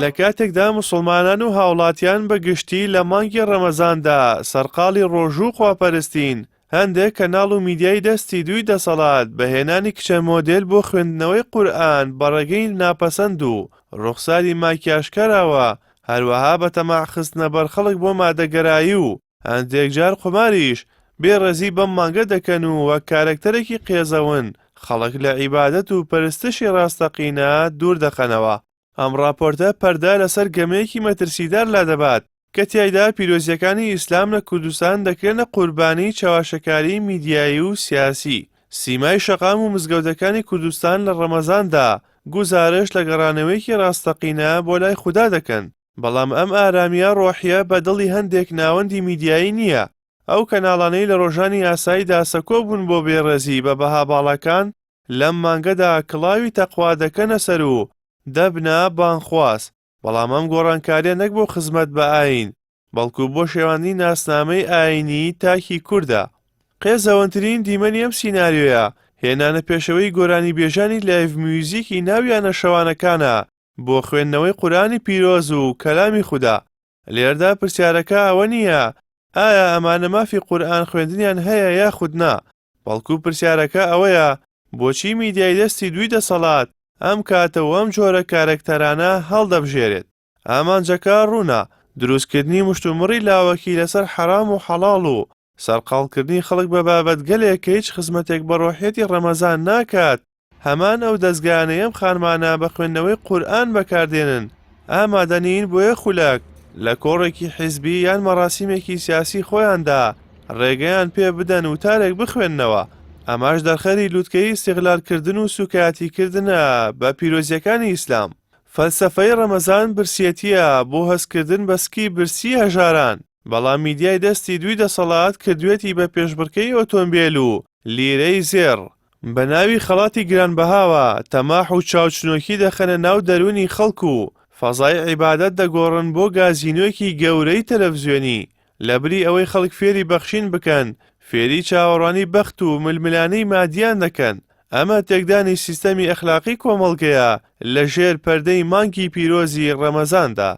لە کاتێکدا موسڵمانان و هاوڵاتیان بەگشتی لە مانگی ڕەمەزاندا سەرقاڵی ڕۆژوو خواپەرستین، هەندێک کەناڵ و میدیای دەستی دووی دەسەڵات بەهێنانی کچە مۆدێل بۆ خوێندنەوەی قورئان بەڕێگەی ناپەسەند و ڕوخساری ماکیاژکەراوە، هەروەها بە تەماحخستنە بەرخەڵک بۆ مادەگەرایی و هەندێک جار قوماریش بێڕێزی بەم مانگە دەکەن و وەک کارکتەرێکی قێزەون خەڵک لە عیبادەت و پەرستشی ڕاستەقینە دوور دەخەنەوە. ئەم راپۆرتە پەردا لەسەر گەمەیەکی مەترسیدار لادەبات کە تیایدا پیرۆزیەکانی ئیسلام لە کوردستان دەکرێنە قوربانی چاواشەکاری میدیایی و سیاسی. سیمای شەقام و مزگەوتەکانی کوردستان لە ڕەمەزاندا گوزارش لە گەڕانەوەیەکی ڕاستەقینە بۆ لای خودا دەکەن، بەڵام ئەم ئارامیە ڕۆحیە بە دڵی هەندێک ناوەندی میدیایی نییە. ئەو کەناڵانەی لە ڕۆژانی ئاساییدا سەکۆ بوون بۆ بێڕێزی بە بەها باڵەکان لەم مانگەدا کڵاوی تەقوا دەکەنە سەر و دەبنا بانخواست، بەڵام ئەم گۆڕانکاریە نەک بۆ خزمەت بە ئاین بەڵکو بۆ شێواندی ناسنامەی ئاینی تاکی کووردە. قێزەوەنترین دیمەنی ئەم سیناریۆیە هێنانە پێشەوەی گۆرانی بێژانی لایڤ میوزیکی ناویانە شەوانەکانە بۆ خوێندنەوەی قورئانی پیرۆز و کەلامی خودا. لێردا پرسیارەکە ئەوە نییە ئایا ئەمانە مافی قورئان خوێندنیان هەیە یاخود نا، بەڵکو پرسیارەکە ئەوەیە بۆچی میدیای دەستی دووی دەسەڵات ئەم کاتە و ئەم جۆرە کارکتەرانە هەڵدەبژێرێت. ئامانجەکە ڕوونە دروستکردنی مشتومڕی لاوەکی لەسەر حەرام و حەڵاڵ و سەرقاڵکردنی خەڵک بە بابەت گەلێک کە هیچ خزمەتێک بە ڕۆحیەتی ڕەمەزان ناکات. هەمان ئەو دەستگانەی ئەم خانمانە بە خوێندنەوەی قورئان بەکاردێنن ئامادەنین بۆ یەک خولەک لە کۆڕێکی حیزبی یان مەراسیمێکی سیاسی خۆیاندا ڕێگەیان پێ بدەن و تارێک بخوێننەوە. ئەماش دەرخەری لووتکەی استیغلالکردن و سوکایەتیکردنە بە پیرۆزیەکانی ئیسلام. فەلسەفەی ڕەمەزان برسیەتیە بۆ هەستکردن بەسکی برسی هەژاران، بەڵام میدیای دەستی دووی دەسەڵات کردوێتی بە پێشبڕکەی ئۆتۆمبیل و لیرەی زێڕ بە ناوی خەڵاتی گرانبەهاوە تەماح و چاوچنۆکی دەخەنە ناو دەرونی خەڵک و فەزای عیبادەت دەگۆڕن بۆ گازینۆکی گەورەی تەلەڤیزیۆنی لەبری ئەوەی خەڵک فێری بەخشین بکەن، فێری چاوەڕوانی بەخت و ململانەی مادیان دەکەن. ئەمە تێکدانی سیستەمی ئەخلاقی کۆمەڵگەیە لە ژێر پەردەی مانگی پیرۆزی ڕەمەزاندا.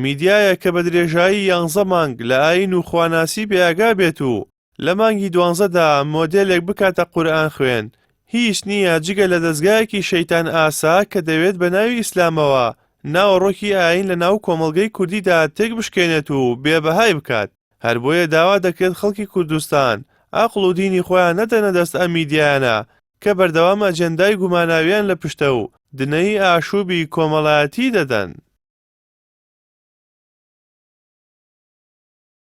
میدیایە کە بە درێژایی 11 مانگ لە ئاین و خواناسی بێئاگا بێت و لە مانگی 12دا مۆدێلێک بکاتە قورئان خوێن، هیچ نییە جگە لە دەستگایەکی شەیتان ئاسا کە دەوێت بە ناوی ئیسلامەوە ناوەڕۆکی ئاین لە ناو کۆمەڵگەی کوردیدا تێک بشکێنێت و بێبەهای بکات. هەر بۆیە داوا دەکرێت خەڵکی کوردستان عەقڵ و دینی خۆیان نەدەنە دەست ئەم میدیایانە کە بەردەوام ئەجەندای گوماناویان لە پشتە و دنەی ئاشوبی کۆمەڵایەتی دەدەن.